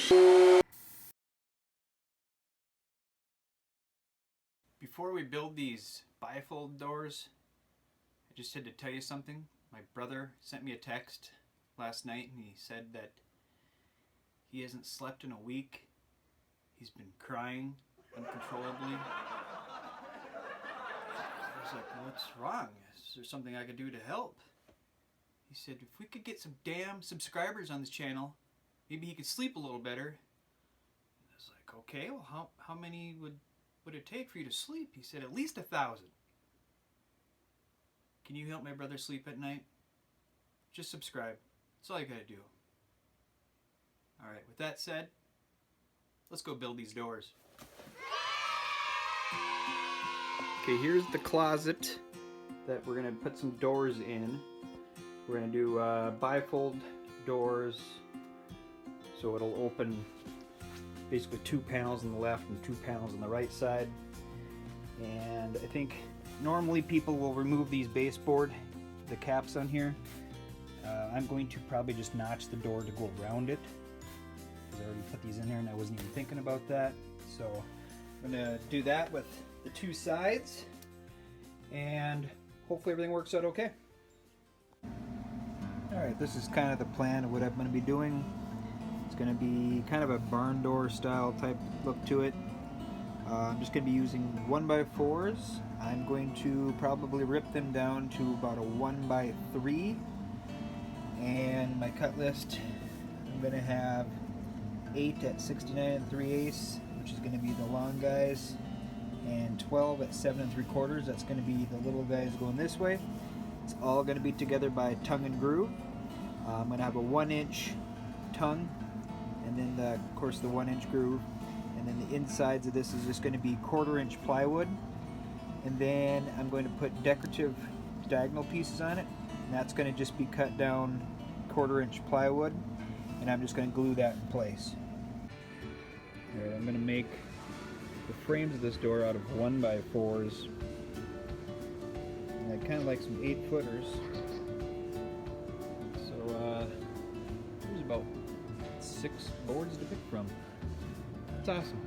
Before we build these bifold doors, I just had to tell you something. My brother sent me a text last night and he said that he hasn't slept in a week. He's been crying uncontrollably. I was like, what's wrong? Is there something I could do to help? He said, if we could get some damn subscribers on this channel, maybe he could sleep a little better. I was like, okay, well, how many would it take for you to sleep? He said, at least 1,000. Can you help my brother sleep at night? Just subscribe. That's all you gotta do. Alright, with that said, let's go build these doors. Okay, here's the closet that we're gonna put some doors in. We're gonna do bifold doors, so it'll open basically 2 panels on the left and 2 panels on the right side. And I think normally people will remove these baseboard, the caps on here. I'm going to probably just notch the door to go around it, because I already put these in there and I wasn't even thinking about that. So I'm gonna do that with the 2 sides, and hopefully everything works out okay. Alright, this is kind of the plan of what I'm going to be doing. It's going to be kind of a barn door style type look to it. I'm just going to be using 1x4s. I'm going to probably rip them down to about a 1x3. And my cut list, I'm going to have 8 at 69 3/8, which is going to be the long guys, and 12 at 7 3/4. That's going to be the little guys going this way. It's all going to be together by tongue and groove. I'm going to have a 1-inch tongue, and then of course the 1-inch groove, and then the insides of this is just going to be 1/4-inch plywood, and then I'm going to put decorative diagonal pieces on it, and that's going to just be cut down 1/4-inch plywood, and I'm just going to glue that in place. Alright, I'm going to make the frames of this door out of 1x4s. I kind of like some 8-footers. So there's about 6 boards to pick from. That's awesome.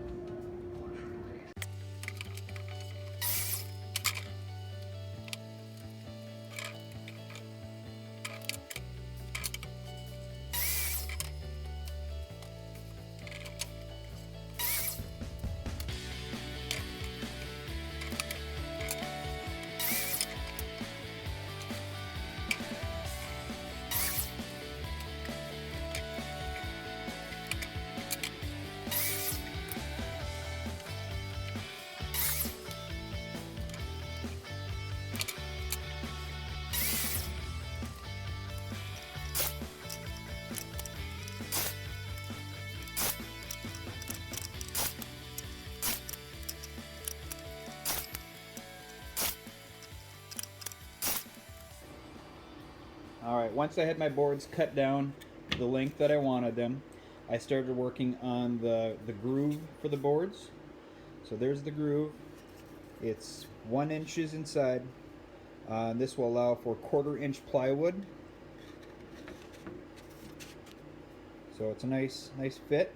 Alright, once I had my boards cut down to the length that I wanted them, I started working on the groove for the boards. So there's the groove. It's 1 inch inside. This will allow for 1/4-inch plywood. So it's a nice fit.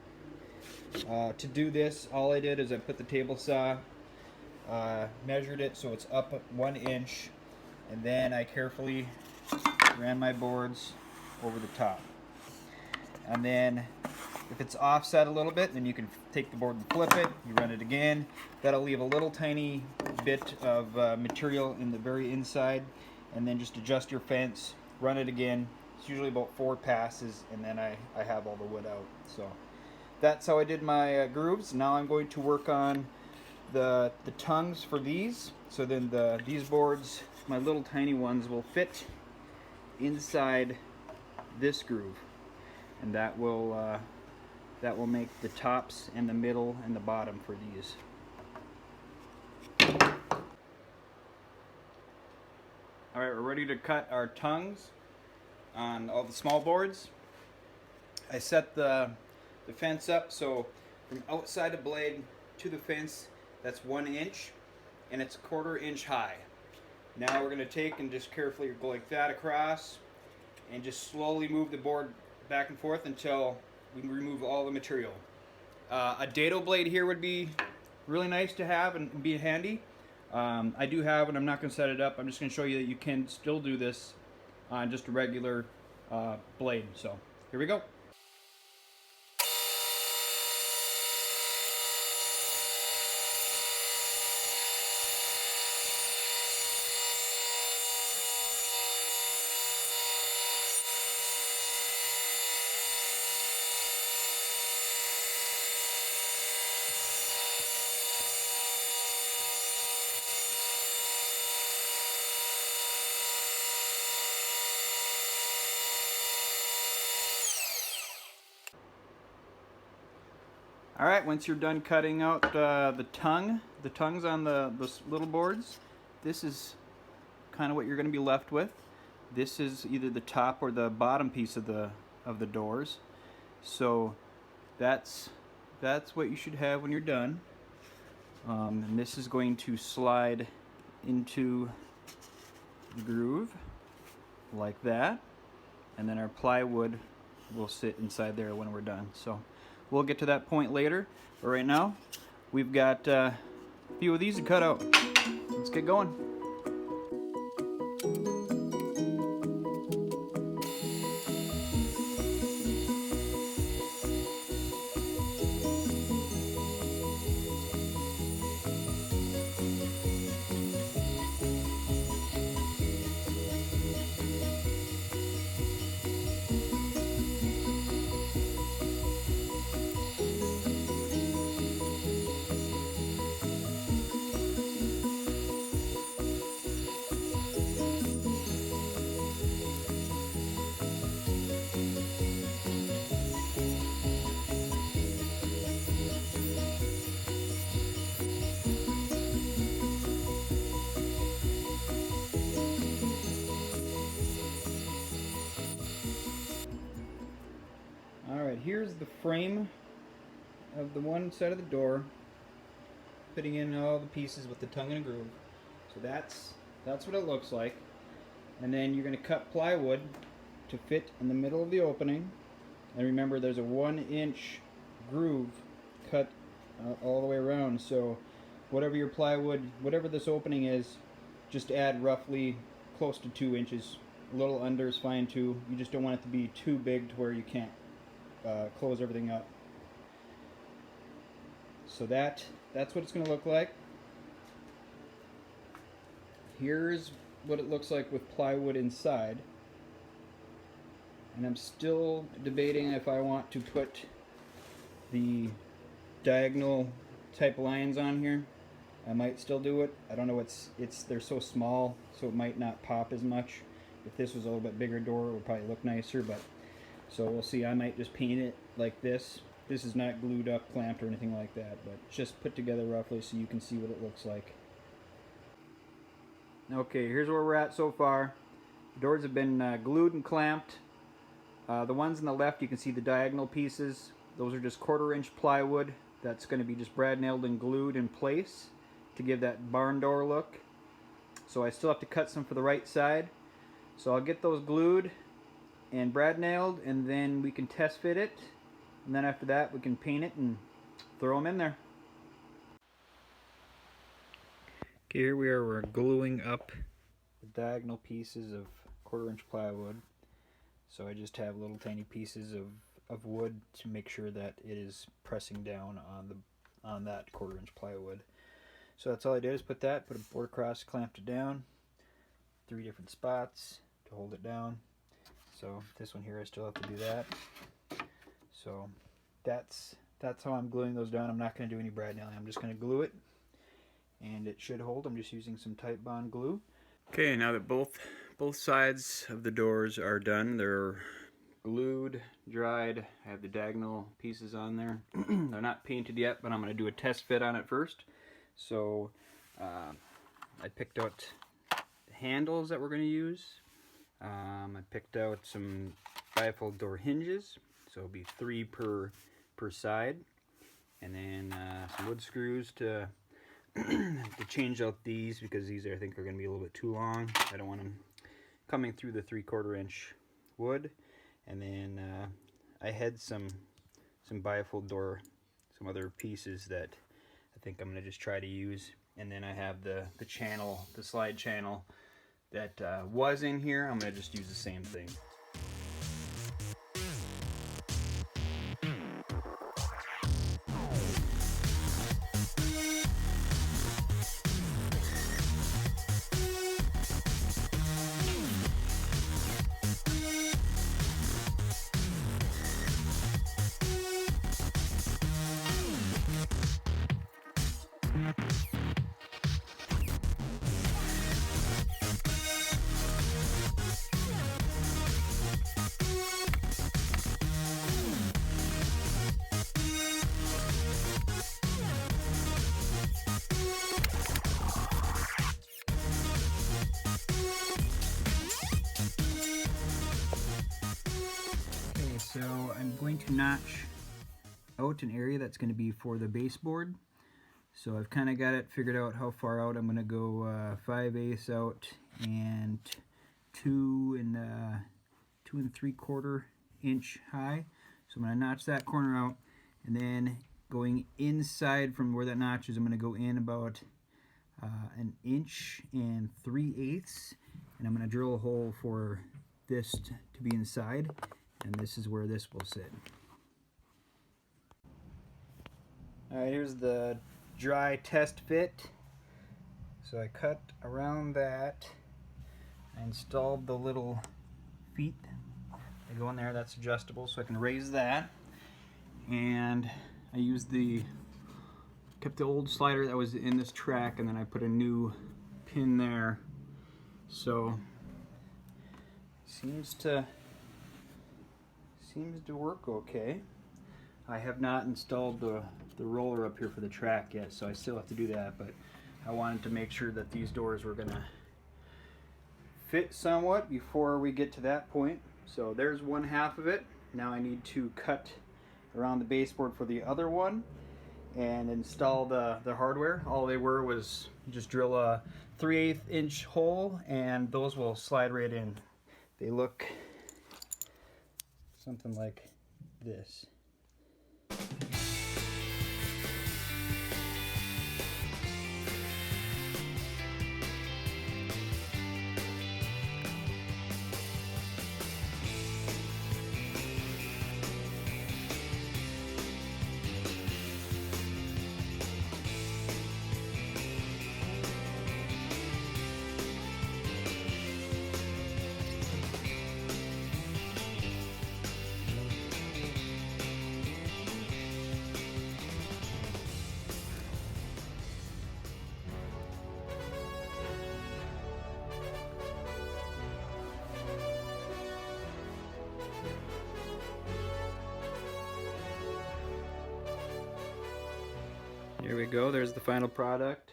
To do this, all I did is I put the table saw, measured it so it's up 1 inch, and then I carefully ran my boards over the top. And then if it's offset a little bit, then you can take the board and flip it. You run it again. That'll leave a little tiny bit of material in the very inside, and then just adjust your fence, run it again. It's usually about 4 passes, and then I have all the wood out. So that's how I did my grooves. Now I'm going to work on the tongues for these. So then these boards, my little tiny ones, will fit inside this groove, and that will make the tops and the middle and the bottom for these. Alright, we're ready to cut our tongues on all the small boards. I set the fence up so from outside the blade to the fence, that's 1 inch, and it's 1/4 inch high. Now we're going to take and just carefully go like that across, and just slowly move the board back and forth until we can remove all the material. A dado blade here would be really nice to have and be handy. I do have it. I'm not going to set it up. I'm just going to show you that you can still do this on just a regular blade. So here we go. All right, once you're done cutting out the tongues on the little boards, this is kind of what you're going to be left with. This is either the top or the bottom piece of the doors. So that's what you should have when you're done. And this is going to slide into the groove like that, and then our plywood will sit inside there when we're done. So we'll get to that point later, but right now we've got a few of these to cut out. Let's get going. Alright, here's the frame of the one side of the door, fitting in all the pieces with the tongue and groove. So that's what it looks like. And then you're going to cut plywood to fit in the middle of the opening. And remember, there's a 1-inch groove cut all the way around. So whatever your plywood, whatever this opening is, just add roughly close to 2 inches. A little under is fine too. You just don't want it to be too big to where you can't close everything up. So that's what it's going to look like. Here's what it looks like with plywood inside. And I'm still debating if I want to put the diagonal type lines on here. I might still do it. I don't know, they're so small, so it might not pop as much. If this was a little bit bigger door, it would probably look nicer, but so we'll see. I might just paint it like this. This is not glued up, clamped, or anything like that, but just put together roughly so you can see what it looks like. Okay, here's where we're at so far. The doors have been glued and clamped. The ones on the left, you can see the diagonal pieces. Those are just 1/4-inch plywood. That's going to be just brad nailed and glued in place to give that barn door look. So I still have to cut some for the right side. So I'll get those glued and brad nailed, and then we can test fit it. And then after that, we can paint it and throw them in there. Okay, here we are. We're gluing up the diagonal pieces of 1/4-inch plywood. So I just have little tiny pieces of wood to make sure that it is pressing down on that 1/4-inch plywood. So that's all I did is put a board across, clamped it down, 3 different spots to hold it down. So this one here, I still have to do that. So that's how I'm gluing those down. I'm not going to do any brad nailing. I'm just going to glue it, and it should hold. I'm just using some Titebond glue. Okay, now that both sides of the doors are done, they're glued, dried. I have the diagonal pieces on there. They're not painted yet, but I'm going to do a test fit on it first. So I picked out the handles that we're going to use. I picked out some bifold door hinges, so it'll be 3 per side, and then some wood screws to change out these, because these I think are going to be a little bit too long. I don't want them coming through the 3/4-inch wood. And then I had some some bifold door, some other pieces that I think I'm going to just try to use. And then I have the channel, the slide channel that was in here. I'm going to just use the same thing. So I'm going to notch out an area that's going to be for the baseboard. So I've kind of got it figured out how far out. I'm going to go 5/8 out and 2 3/4 inch high. So I'm going to notch that corner out, and then going inside from where that notch is, I'm going to go in about 1 3/8, and I'm going to drill a hole for this to be inside. And this is where this will sit. Alright, here's the dry test fit. So I cut around that. I installed the little feet. They go in there, that's adjustable, so I can raise that. And I used kept the old slider that was in this track, and then I put a new pin there. So seems to work okay. I have not installed the roller up here for the track yet, so I still have to do that, but I wanted to make sure that these doors were gonna fit somewhat before we get to that point. So there's one half of it. Now I need to cut around the baseboard for the other one and install the hardware. All they were was just drill a 3/8 inch hole, and those will slide right in. They look something like this. Here we go, there's the final product.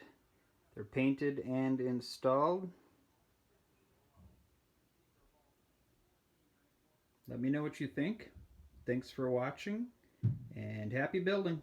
They're painted and installed. Let me know what you think. Thanks for watching, and happy building.